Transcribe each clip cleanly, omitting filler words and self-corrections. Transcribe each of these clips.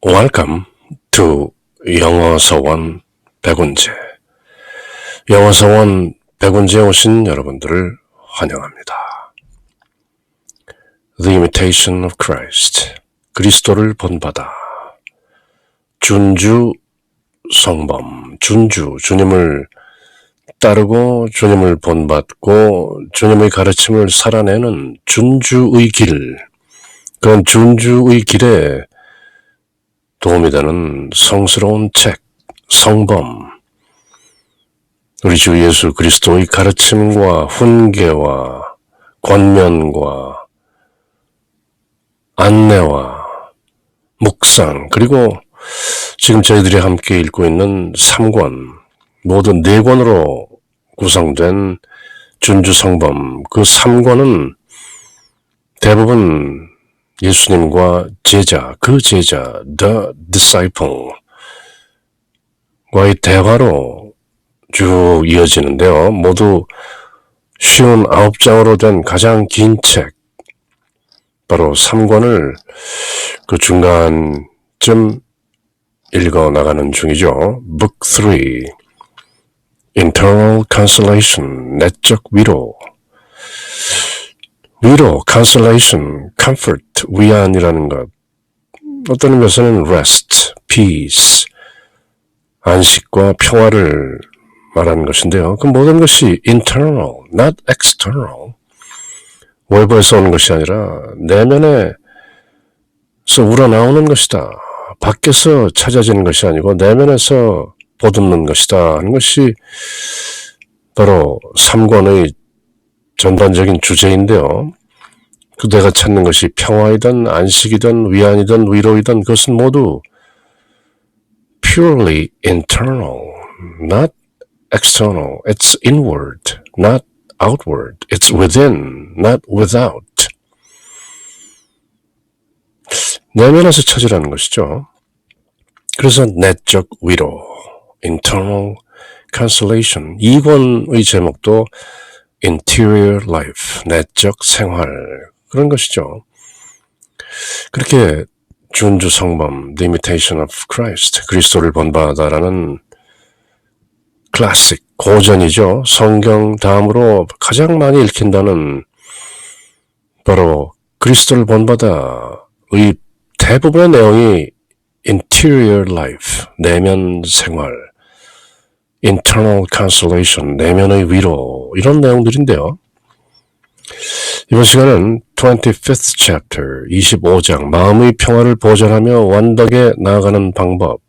Welcome to 영어서원 백운재. 영어서원 백운재에 오신 여러분들을 환영합니다. The Imitation of Christ. 그리스도를 본받아. 준주 성범. 준주. 주님을 따르고 주님을 본받고 주님의 가르침을 살아내는 준주의 길. 그런 준주의 길에 도움이 되는 성스러운 책, 성범. 우리 주 예수 그리스도의 가르침과 훈계와 권면과 안내와 묵상, 그리고 지금 저희들이 함께 읽고 있는 3권, 모두 4권으로 구성된 준주성범, 그 3권은 대부분 예수님과 제자, 그 제자, the disciple 과의 대화로 쭉 이어지는데요. 모두 쉬운 9장으로 된 가장 긴 책, 바로 3권을 그 중간쯤 읽어 나가는 중이죠. Book 3, Internal Consolation, 내적 위로. 위로, consolation, comfort, 위안이라는 것. 어떤 의미에서는 rest, peace, 안식과 평화를 말하는 것인데요. 그 모든 것이 internal, not external. 외부에서 오는 것이 아니라 내면에서 우러나오는 것이다. 밖에서 찾아지는 것이 아니고 내면에서 보듬는 것이다 하는 것이 바로 3권의 전반적인 주제인데요. 그 내가 찾는 것이 평화이든 안식이든 위안이든 위로이든 그것은 모두 purely internal, not external. It's inward, not outward. It's within, not without. 내면에서 찾으라는 것이죠. 그래서 내적 위로, internal consolation. 2권의 제목도 interior life, 내적 생활, 그런 것이죠. 그렇게 준주성범, The Imitation of Christ, 그리스도를 본받아라는 클래식, 고전이죠. 성경 다음으로 가장 많이 읽힌다는 바로 그리스도를 본받아의 대부분의 내용이 interior life, 내면 생활, internal consolation, 내면의 위로, 이런 내용들인데요. 이번 시간은 25th chapter, 25장, 마음의 평화를 보존하며 완덕에 나아가는 방법,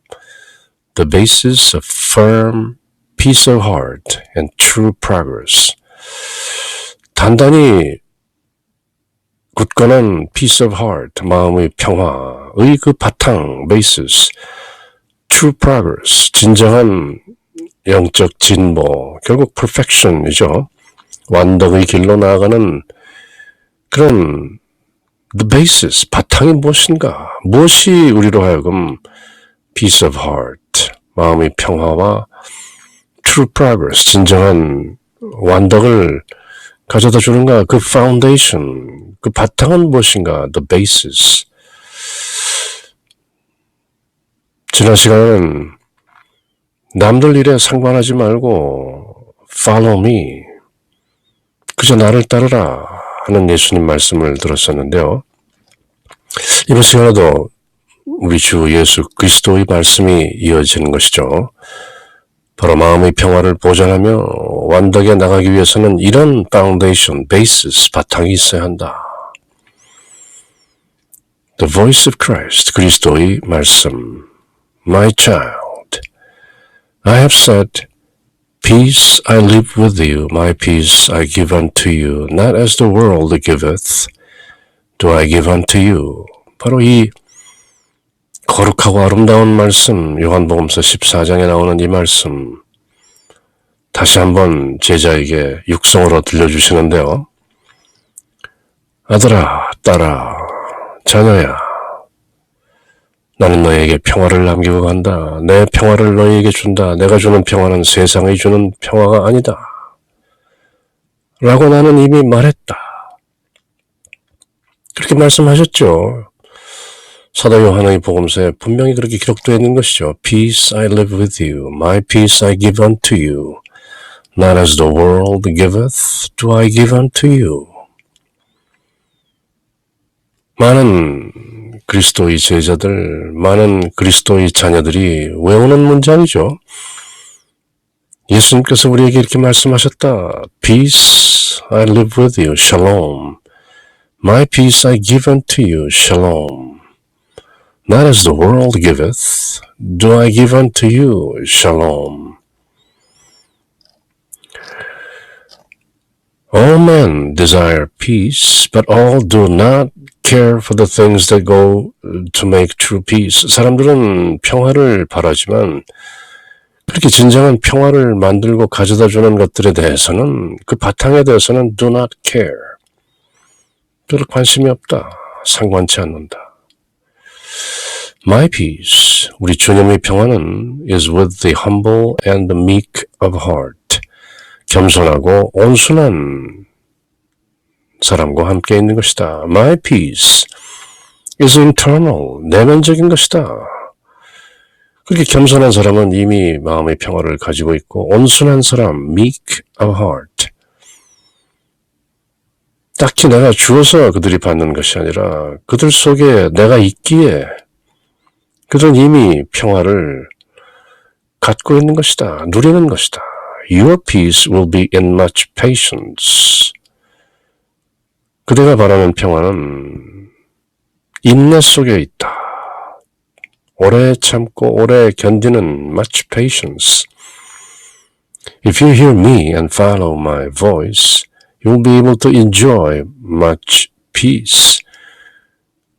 the basis of firm peace of heart and true progress. 단단히 굳건한 peace of heart, 마음의 평화의 그 바탕, basis, true progress, 진정한 영적 진보, 결국 perfection이죠. 완덕의 길로 나아가는 그런 the basis, 바탕이 무엇인가? 무엇이 우리로 하여금 peace of heart, 마음의 평화와 true progress, 진정한 완덕을 가져다 주는가? 그 foundation, 그 바탕은 무엇인가? The basis. 지난 시간에는 남들 일에 상관하지 말고 follow me, 그저 나를 따르라 하는 예수님 말씀을 들었었는데요. 이번 시간에도 우리 주 예수 그리스도의 말씀이 이어지는 것이죠. 바로 마음의 평화를 보존하며 완덕에 나가기 위해서는 이런 foundation, basis, 바탕이 있어야 한다. The voice of Christ, 그리스도의 말씀. My child, I have said, Peace I live with you, my peace I give unto you, not as the world giveth, do I give unto you. 바로 이 거룩하고 아름다운 말씀, 요한복음서 14장에 나오는 이 말씀, 다시 한번 제자에게 육성으로 들려주시는데요. 아들아, 딸아, 자녀야, 나는 너에게 평화를 남기고 간다. 내 평화를 너에게 준다. 내가 주는 평화는 세상이 주는 평화가 아니다. 라고 나는 이미 말했다. 그렇게 말씀하셨죠. 사도 요한의 복음서에 분명히 그렇게 기록되어 있는 것이죠. Peace I live with you, my peace I give unto you. Not as the world giveth, do I give unto you. 많은 그리스도의 제자들, 많은 그리스도의 자녀들이 외우는 문장이죠. 예수님께서 우리에게 이렇게 말씀하셨다. Peace I live with you, shalom. My peace I give unto you, shalom. Not as the world giveth, do I give unto you, shalom. All men desire peace, but all do not care for the things that go to make true peace. 사람들은 평화를 바라지만 그렇게 진정한 평화를 만들고 가져다주는 것들에 대해서는 그 바탕에 대해서는 do not care. 별 관심이 없다. 상관치 않는다. My peace, 우리 주님의 평화는 is with the humble and the meek of heart. 겸손하고 온순한 사람과 함께 있는 것이다. My peace is internal, 내면적인 것이다. 그렇게 겸손한 사람은 이미 마음의 평화를 가지고 있고 온순한 사람, meek of heart. 딱히 내가 주어서 그들이 받는 것이 아니라 그들 속에 내가 있기에 그들은 이미 평화를 갖고 있는 것이다. 누리는 것이다. Your peace will be in much patience. 그대가 바라는 평화는 인내 속에 있다. 오래 참고 오래 견디는 much patience. If you hear me and follow my voice, you will be able to enjoy much peace.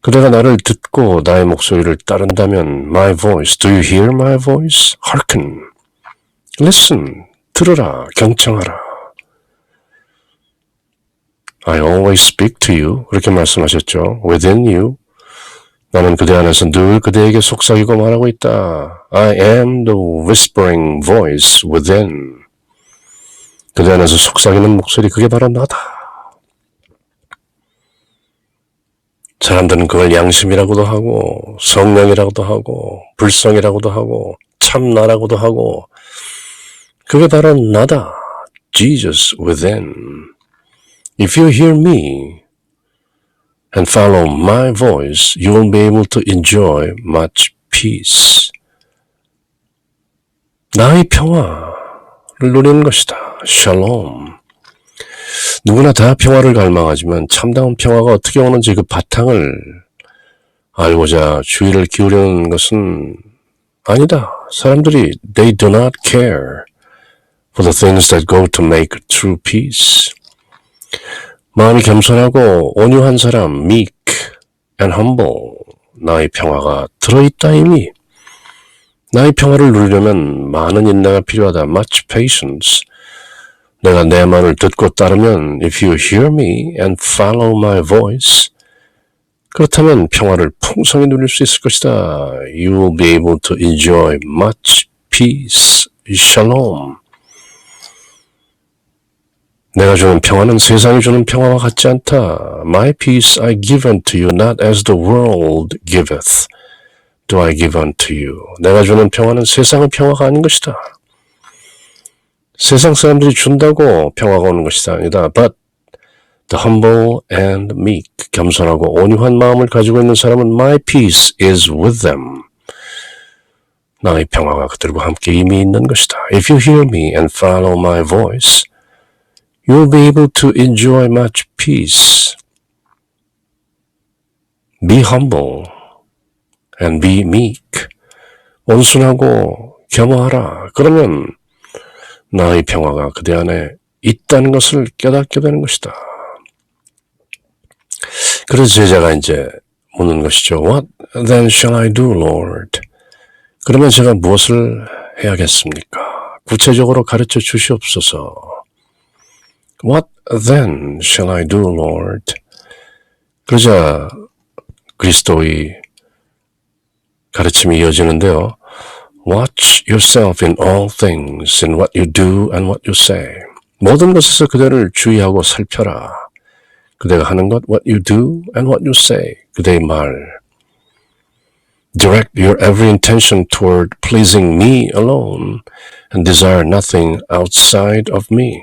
그대가 나를 듣고 나의 목소리를 따른다면 my voice, do you hear my voice? Hearken. Listen. 들으라, 경청하라. I always speak to you. 그렇게 말씀하셨죠. Within you. 나는 그대 안에서 늘 그대에게 속삭이고 말하고 있다. I am the whispering voice within. 그대 안에서 속삭이는 목소리, 그게 바로 나다. 사람들은 그걸 양심이라고도 하고 성령이라고도 하고 불성이라고도 하고 참나라고도 하고 그게 바로 나다. Jesus within. If you hear me and follow my voice, you will be able to enjoy much peace. 나의 평화를 누리는 것이다. Shalom. 누구나 다 평화를 갈망하지만 참다운 평화가 어떻게 오는지 그 바탕을 알고자 주의를 기울이는 것은 아니다. 사람들이 they do not care for the things that go to make true peace. 마음이 겸손하고 온유한 사람, meek and humble. 나의 평화가 들어있다 이미. 나의 평화를 누리려면 많은 인내가 필요하다. Much patience. 내가 내 말을 듣고 따르면 if you hear me and follow my voice, 그렇다면 평화를 풍성히 누릴 수 있을 것이다. You will be able to enjoy much peace. Shalom. 내가 주는 평화는 세상이 주는 평화와 같지 않다. My peace I give unto you, not as the world giveth, do I give unto you. 내가 주는 평화는 세상의 평화가 아닌 것이다. 세상 사람들이 준다고 평화가 오는 것이 아니다. But the humble and meek, 겸손하고 온유한 마음을 가지고 있는 사람은 my peace is with them. 나의 평화가 그들과 함께 이미 있는 것이다. If you hear me and follow my voice, you will be able to enjoy much peace. Be humble and be meek. 온순하고 겸허하라. 그러면 나의 평화가 그대 안에 있다는 것을 깨닫게 되는 것이다. 그래서 제자가 이제 묻는 것이죠. What then shall I do, Lord? 그러면 제가 무엇을 해야겠습니까? 구체적으로 가르쳐 주시옵소서. What then shall I do, Lord? 그러자 그리스도의 가르침이 이어지는데요. Watch yourself in all things, in what you do and what you say. 모든 것에서 그대를 주의하고 살펴라. 그대가 하는 것, what you do and what you say. 그대의 말, Direct your every intention toward pleasing me alone and desire nothing outside of me.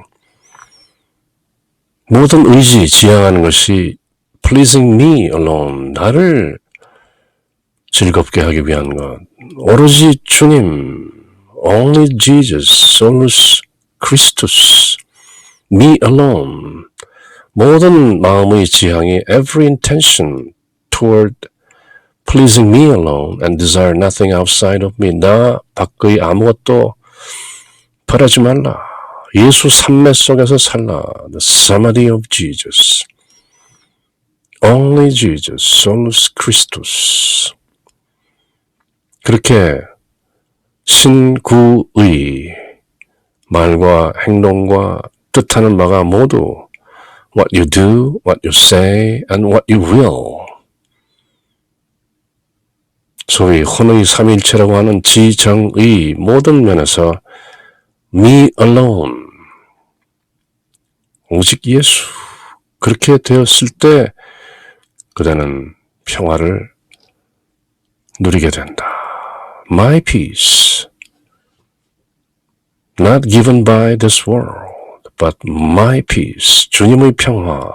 모든 의지, 지향하는 것이 pleasing me alone, 나를 즐겁게 하기 위한 것. 오로지 주님, only Jesus, solus Christus, me alone. 모든 마음의 지향이 every intention toward pleasing me alone and desire nothing outside of me. 나 밖의 아무것도 바라지 말라. 예수 삼매 속에서 살라. The samadhi of Jesus. Only Jesus, solus Christus. 그렇게 신구의 말과 행동과 뜻하는 바가 모두 what you do, what you say, and what you will. 소위 혼의 삼일체라고 하는 지정의 모든 면에서 me alone, 오직 예수, 그렇게 되었을 때 그대는 평화를 누리게 된다. My peace, not given by this world, but my peace, 주님의 평화.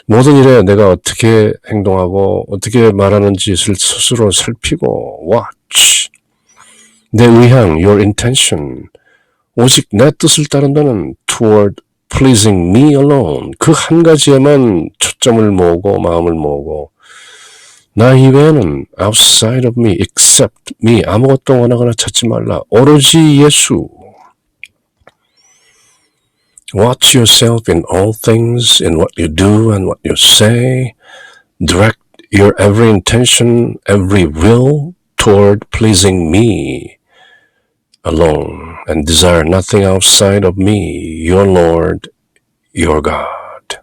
모든 일에 내가 어떻게 행동하고 어떻게 말하는지 스스로 살피고 watch. 내 의향, your intention, 오직 내 뜻을 따른다는 toward pleasing me alone, 그 한 가지에만 초점을 모으고 마음을 모으고 나 이외에는 outside of me, except me, 아무것도 원하거나 찾지 말라. 오로지 예수. Watch yourself in all things, in what you do and what you say. Direct your every intention, every will toward pleasing me alone, and desire nothing outside of me, your Lord, your God.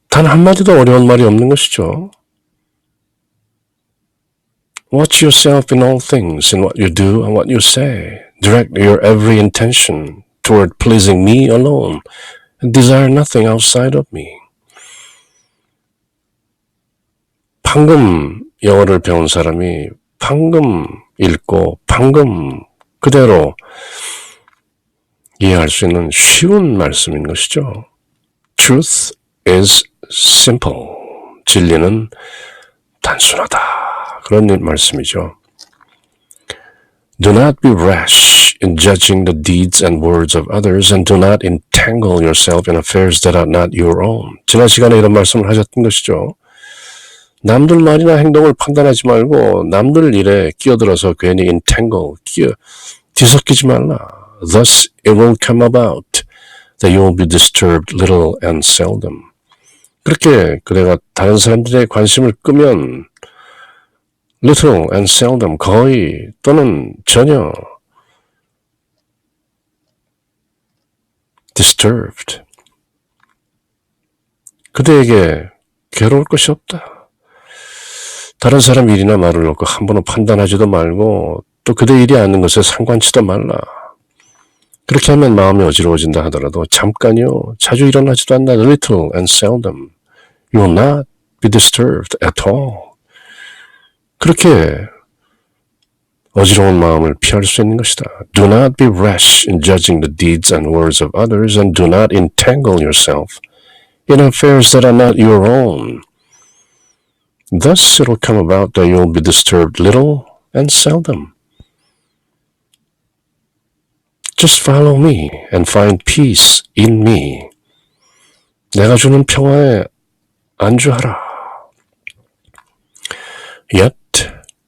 단 한마디도 어려운 말이 없는 것이죠. Watch yourself in all things, in what you do and what you say. Direct your every intention toward pleasing me alone, and desire nothing outside of me. 방금 영어를 배운 사람이 방금 읽고 방금 그대로 이해할 수 있는 쉬운 말씀인 것이죠. Truth is simple. 진리는 단순하다. 그런 말씀이죠. Do not be rash in judging the deeds and words of others, and do not entangle yourself in affairs that are not your own. 지난 시간에 이런 말씀을 하셨던 것이죠. 남들 말이나 행동을 판단하지 말고 남들 일에 끼어들어서 괜히 entangle, 뒤섞이지 말라. Thus it will come about that you will be disturbed little and seldom. 그렇게 그대가 다른 사람들의 관심을 끄면 little and seldom, 거의 또는 전혀 disturbed. 그대에게 괴로울 것이 없다. 다른 사람 일이나 말을 놓고 한 번은 판단하지도 말고 또 그대 일이 아닌 것에 상관치도 말라. 그렇게 하면 마음이 어지러워진다 하더라도 잠깐요, 자주 일어나지도 않나 little and seldom. You will not be disturbed at all. 그렇게 어지러운 마음을 피할 수 있는 것이다. Do not be rash in judging the deeds and words of others, and do not entangle yourself in affairs that are not your own. Thus it will come about that you will be disturbed little and seldom. Just follow me and find peace in me. 내가 주는 평화에 안주하라. Yet,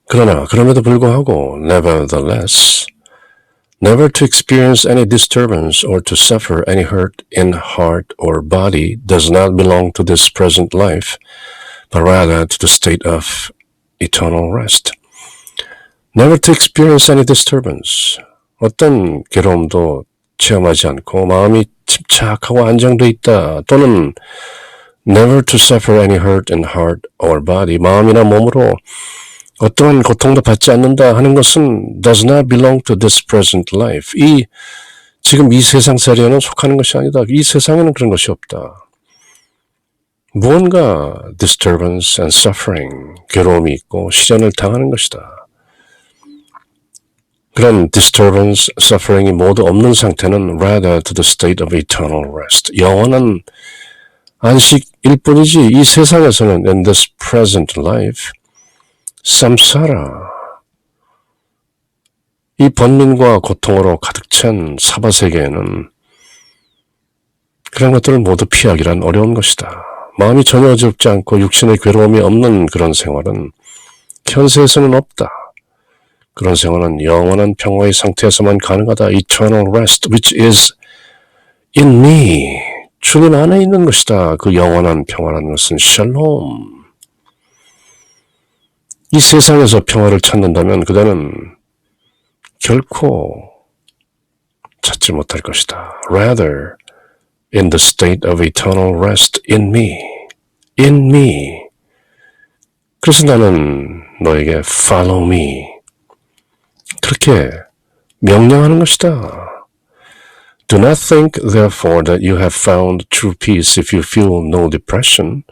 그럼에도 불구하고, nevertheless, never to experience any disturbance or to suffer any hurt in heart or body does not belong to this present life, but rather to the state of eternal rest. Never to experience any disturbance. 어떤 괴로움도 체험하지 않고 마음이 침착하고 안정돼 있다. 또는 never to suffer any hurt in heart or body. 마음이나 몸으로 어떠한 고통도 받지 않는다 하는 것은 does not belong to this present life. 지금 이 세상살이에는 속하는 것이 아니다. 이 세상에는 그런 것이 없다. 무언가 disturbance and suffering, 괴로움이 있고 시련을 당하는 것이다. 그런 disturbance, suffering이 모두 없는 상태는 rather to the state of eternal rest. 영원한 안식일 뿐이지 이 세상에서는 in this present life, samsara, 이 번민과 고통으로 가득 찬 사바세계에는 그런 것들을 모두 피하기란 어려운 것이다. 마음이 전혀 어지럽지 않고 육신의 괴로움이 없는 그런 생활은 현세에서는 없다. 그런 생활은 영원한 평화의 상태에서만 가능하다. Eternal rest, which is in me. 주님 안에 있는 것이다. 그 영원한 평화라는 것은 샬롬. 이 세상에서 평화를 찾는다면 그대는 결코 찾지 못할 것이다. Rather, in the state of eternal rest in me. In me. 그래서 나는 너에게 follow me. 그렇게 명령하는 것이다. Do not think, therefore, that you have found true peace if you feel no depression.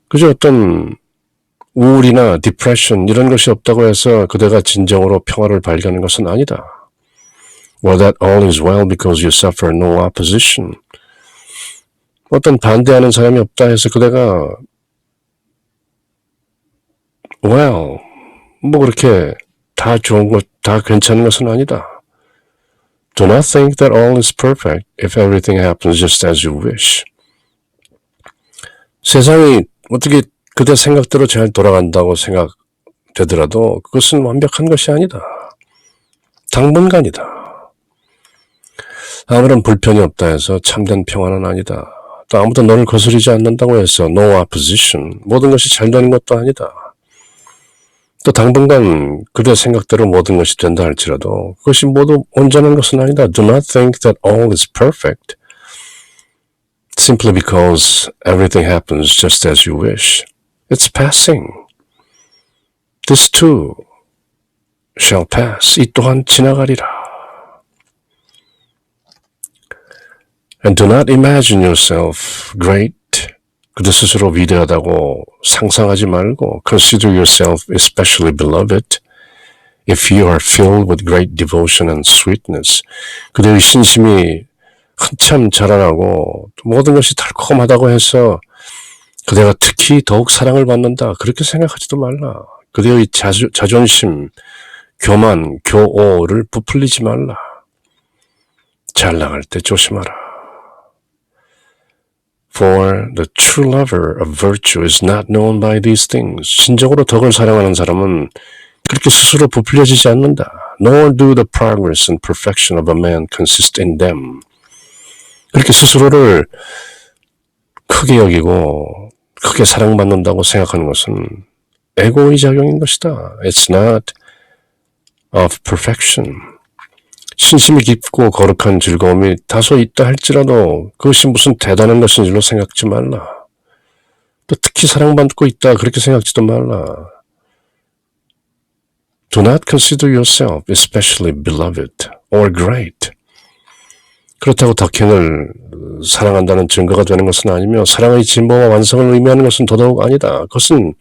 그저 어떤 우울이나 depression 이런 것이 없다고 해서 그대가 진정으로 평화를 발견하는 것은 아니다. Or that all is well because you suffer no opposition. 어떤 반대하는 사람이 없다 해서 그대가 well, 뭐 그렇게 다 좋은 것, 다 괜찮은 것은 아니다. Do not think that all is perfect if everything happens just as you wish. 세상이 어떻게 그대 생각대로 잘 돌아간다고 생각되더라도 그것은 완벽한 것이 아니다. 당분간이다. 아무런 불편이 없다 해서 참된 평화는 아니다. 또 아무도 너를 거스르지 않는다고 해서 no opposition, 모든 것이 잘 되는 것도 아니다. 또 당분간 그대 생각대로 모든 것이 된다 할지라도 그것이 모두 온전한 것은 아니다. Do not think that all is perfect simply because everything happens just as you wish. It's passing. This too shall pass. 이 또한 지나가리라. And do not imagine yourself great. 그대 스스로 위대하다고 상상하지 말고 consider yourself especially beloved if you are filled with great devotion and sweetness. 그대의 신심이 한참 자라나고 모든 것이 달콤하다고 해서 그대가 특히 더욱 사랑을 받는다. 그렇게 생각하지도 말라. 그대의 자존심, 교만, 교오를 부풀리지 말라. 잘 나갈 때 조심하라. For the true lover of virtue is not known by these things. 진정으로 덕을 사랑하는 사람은 그렇게 스스로 부풀려지지 않는다. Nor do the progress and perfection of a man consist in them. 그렇게 스스로를 크게 여기고 크게 사랑받는다고 생각하는 것은 에고의 작용인 것이다. It's not of perfection. 신심이 깊고 거룩한 즐거움이 다소 있다 할지라도 그것이 무슨 대단한 것인 줄로 생각지 말라. 또 특히 사랑받고 있다 그렇게 생각지도 말라. Do not consider yourself especially beloved or great. 그렇다고 덕행을 사랑한다는 증거가 되는 것은 아니며 사랑의 진보와 완성을 의미하는 것은 더더욱 아니다. 그것은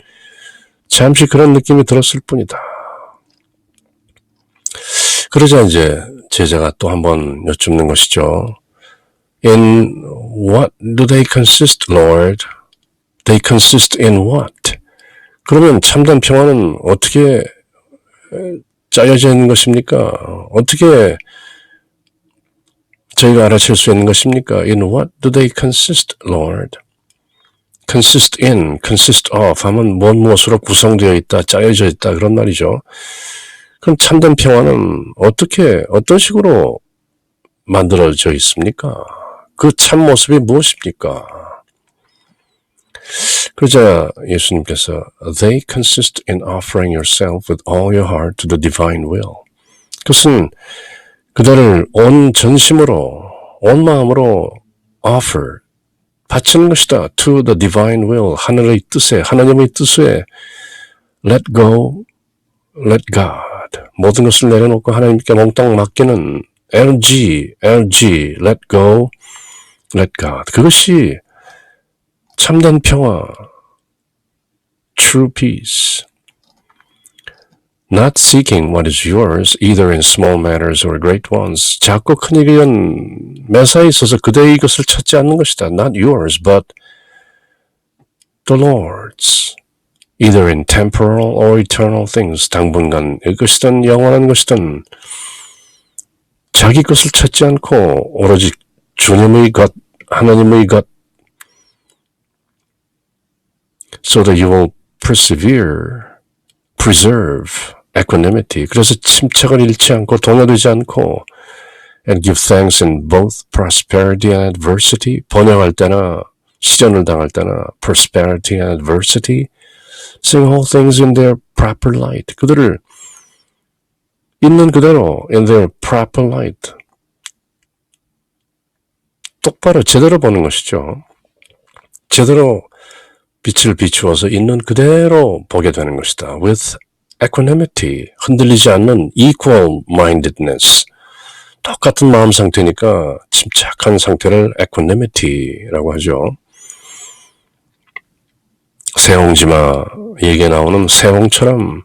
잠시 그런 느낌이 들었을 뿐이다. 그러자 이제 제자가 또 한번 여쭙는 것이죠. In what do they consist, Lord? They consist in what? 그러면 참된 평화는 어떻게 짜여져 있는 것입니까? 어떻게 저희가 알아챌 수 있는 것입니까? In what do they consist, Lord? consist in, consist of 하면 무엇으로 구성되어 있다, 짜여져 있다 그런 말이죠. 그럼 참된 평화는 어떤 식으로 만들어져 있습니까? 그 참모습이 무엇입니까? 그러자 예수님께서 They consist in offering yourself with all your heart to the divine will. 그것은 그대를 온 전심으로, 온 마음으로 offer, 바치는 것이다. To the divine will, 하늘의 뜻에, 하나님의 뜻에 let go, let God. 모든 것을 내려놓고 하나님께 몽땅 맡기는 LG, let go, let God. 그것이 참된 평화, true peace. Not seeking what is yours, either in small matters or great ones. 작고 큰 일이든 매사에 있어서 그대의 것을 찾지 않는 것이다. Not yours, but the Lord's. Either in temporal or eternal things. 당분간의 것이든 영원한 것이든 자기 것을 찾지 않고 오로지 주님의 것, 하나님의 것. So that you will preserve equanimity. 그래서 침착을 잃지 않고 동요되지 않고 and give thanks in both prosperity and adversity. 번영할 때나 시련을 당할 때나 prosperity and adversity. Seeing all things in their proper light. 그들을 있는 그대로 in their proper light. 똑바로 제대로 보는 것이죠. 제대로 빛을 비추어서 있는 그대로 보게 되는 것이다. With equanimity, 흔들리지 않는 equal-mindedness, 똑같은 마음 상태니까 침착한 상태를 equanimity라고 하죠. 새옹지마에게 나오는 새옹처럼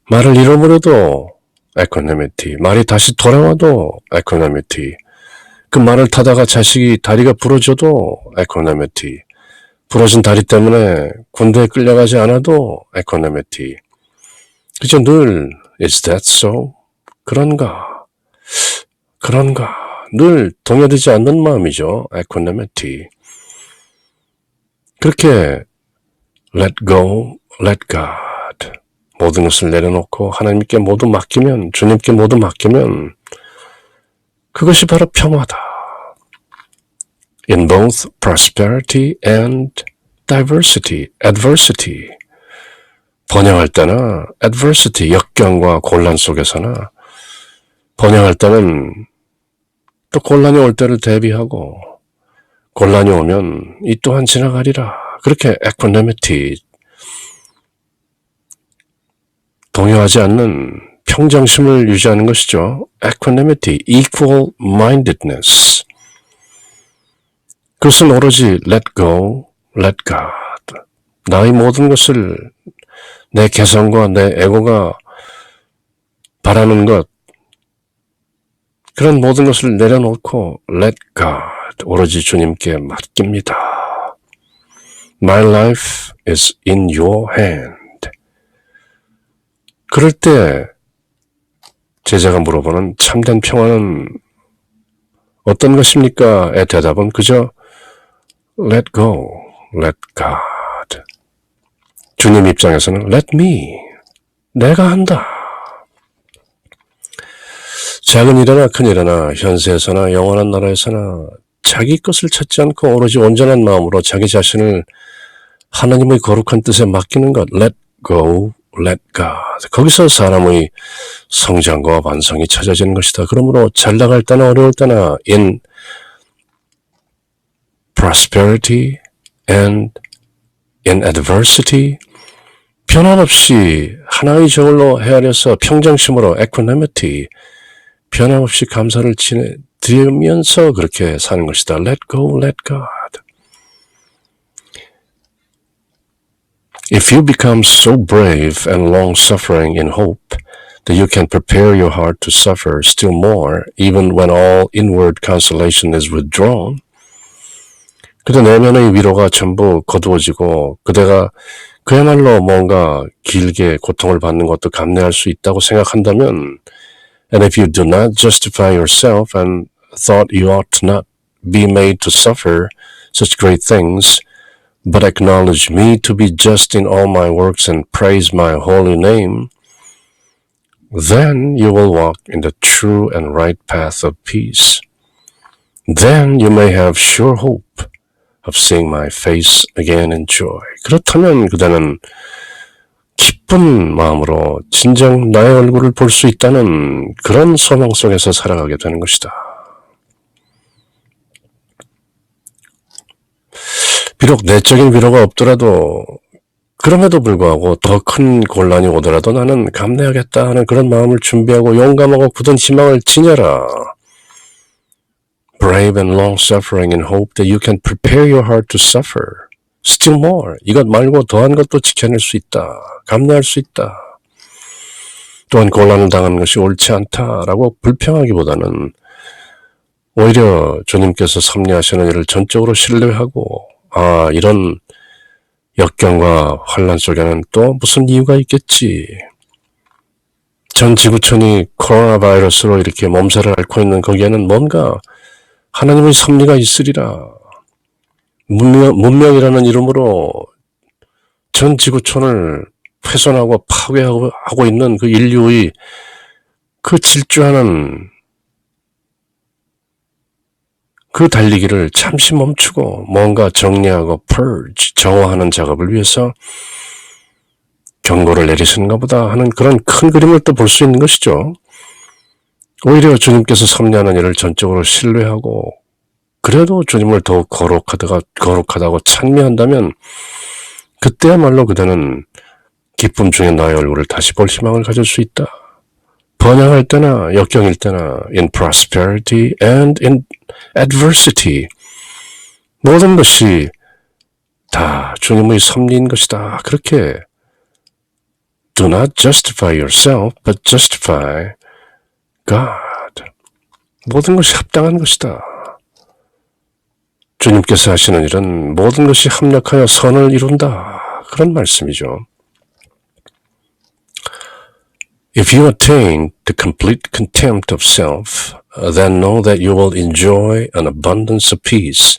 말을 잃어버려도 equanimity, 말이 다시 돌아와도 equanimity, 그 말을 타다가 자식이 다리가 부러져도 equanimity, 부러진 다리 때문에 군대에 끌려가지 않아도 equanimity. 그죠? 늘 is that so? 그런가? 늘 동요되지 않는 마음이죠. equanimity. 그렇게 let go, let God. 모든 것을 내려놓고 하나님께 모두 맡기면, 주님께 모두 맡기면 그것이 바로 평화다. In both prosperity and adversity. 번영할 때나 adversity, 역경과 곤란 속에서나 번영할 때는 또 곤란이 올 때를 대비하고 곤란이 오면 이 또한 지나가리라. 그렇게 equanimity, 동요하지 않는 평정심을 유지하는 것이죠. equanimity, equal-mindedness. 그것은 오로지 let go, let God. 나의 모든 것을 내 개성과 내 에고가 바라는 것, 그런 모든 것을 내려놓고 let God, 오로지 주님께 맡깁니다. My life is in your hand. 그럴 때 제자가 물어보는 참된 평화는 어떤 것입니까?의 대답은 그저 let go, let God. 주님 입장에서는 let me, 내가 한다. 작은 일이나 큰 일이나 현세에서나 영원한 나라에서나 자기 것을 찾지 않고 오로지 온전한 마음으로 자기 자신을 하나님의 거룩한 뜻에 맡기는 것, let go, let God. 거기서 사람의 성장과 완성이 찾아지는 것이다. 그러므로 잘 나갈 때나 어려울 때나 in prosperity and in adversity, 변함없이 하나의 저울로 헤아려서 평정심으로 equanimity, 변함없이 감사를 드리면서 그렇게 사는 것이다. Let go, let God. If you become so brave and long-suffering in hope that you can prepare your heart to suffer still more, even when all inward consolation is withdrawn, 그대 내면의 위로가 전부 거두어지고 그대가 그야말로 뭔가 길게 고통을 받는 것도 감내할 수 있다고 생각한다면, and if you do not justify yourself and thought you ought not be made to suffer such great things, but acknowledge me to be just in all my works and praise my holy name, then you will walk in the true and right path of peace. Then you may have sure hope of seeing my face again in joy. 그렇다면 그대는 기쁜 마음으로 진정 나의 얼굴을 볼 수 있다는 그런 소망 속에서 살아가게 되는 것이다. 비록 내적인 위로가 없더라도 그럼에도 불구하고 더 큰 곤란이 오더라도 나는 감내하겠다 하는 그런 마음을 준비하고 용감하고 굳은 희망을 지녀라. brave and long-suffering in hope that you can prepare your heart to suffer. Still more. 이것 말고 더한 것도 지켜낼 수 있다. 감내할 수 있다. 또한 곤란을 당하는 것이 옳지 않다라고 불평하기보다는 오히려 주님께서 섭리하시는 일을 전적으로 신뢰하고 이런 역경과 환난 속에는 또 무슨 이유가 있겠지. 전 지구촌이 코로나 바이러스로 이렇게 몸살을 앓고 있는 거기에는 뭔가 하나님의 섭리가 있으리라. 문명이라는 이름으로 전 지구촌을 훼손하고 파괴하고 있는 그 인류의 그 질주하는 그 달리기를 잠시 멈추고 뭔가 정리하고 purge, 정화하는 작업을 위해서 경고를 내리시는가 보다 하는 그런 큰 그림을 또 볼 수 있는 것이죠. 오히려 주님께서 섭리하는 일을 전적으로 신뢰하고 그래도 주님을 더욱 거룩하다고 찬미한다면 그때야말로 그대는 기쁨 중에 나의 얼굴을 다시 볼 희망을 가질 수 있다. 번영할 때나 역경일 때나 in prosperity and in adversity 모든 것이 다 주님의 섭리인 것이다. 그렇게 do not justify yourself but justify God. 모든 것이 합당한 것이다. 주님께서 하시는 일은 모든 것이 합력하여 선을 이룬다. 그런 말씀이죠. If you attain the complete contempt of self, then know that you will enjoy an abundance of peace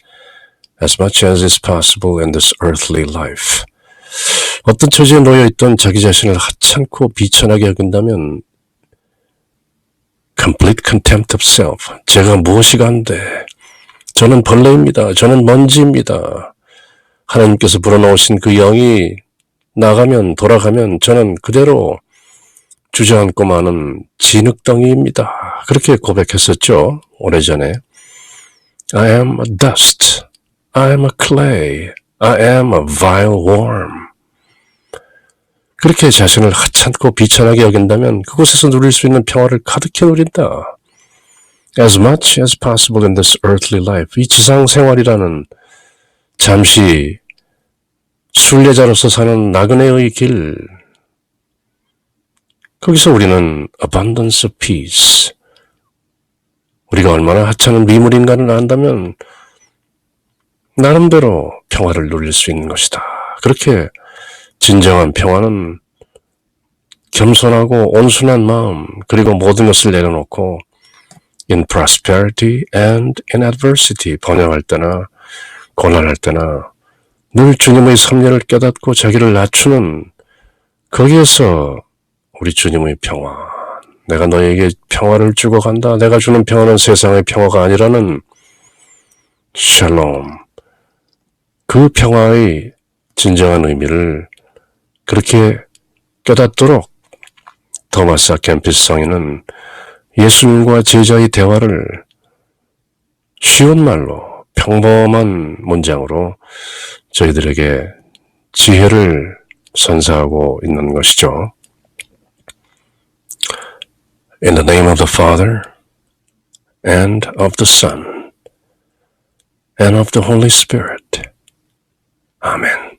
as much as is possible in this earthly life. 어떤 처지에 놓여있던 자기 자신을 하찮고 비천하게 여긴다면 complete contempt of self, 제가 무엇이가 안 돼. 저는 벌레입니다. 저는 먼지입니다. 하나님께서 불어넣으신 그 영이 돌아가면 저는 그대로 주저앉고 마는 진흙덩이입니다. 그렇게 고백했었죠. 오래전에. I am a dust. I am a clay. I am a vile worm. 그렇게 자신을 하찮고 비천하게 여긴다면 그곳에서 누릴 수 있는 평화를 가득히 누린다. As much as possible in this earthly life. 이 지상 생활이라는 잠시 순례자로서 사는 나그네의 길, 거기서 우리는 abundance of peace, 우리가 얼마나 하찮은 미물인가를 안다면 나름대로 평화를 누릴 수 있는 것이다. 그렇게 진정한 평화는 겸손하고 온순한 마음, 그리고 모든 것을 내려놓고 in prosperity and in adversity, 번영할 때나 고난할 때나 늘 주님의 섭리를 깨닫고 자기를 낮추는, 거기에서 우리 주님의 평화, 내가 너에게 평화를 주고 간다. 내가 주는 평화는 세상의 평화가 아니라는 샬롬, 그 평화의 진정한 의미를 그렇게 깨닫도록 토마스 아 켐피스 성인은 예수님과 제자의 대화를 쉬운 말로 평범한 문장으로 저희들에게 지혜를 선사하고 있는 것이죠. In the name of the Father, and of the Son, and of the Holy Spirit. Amen.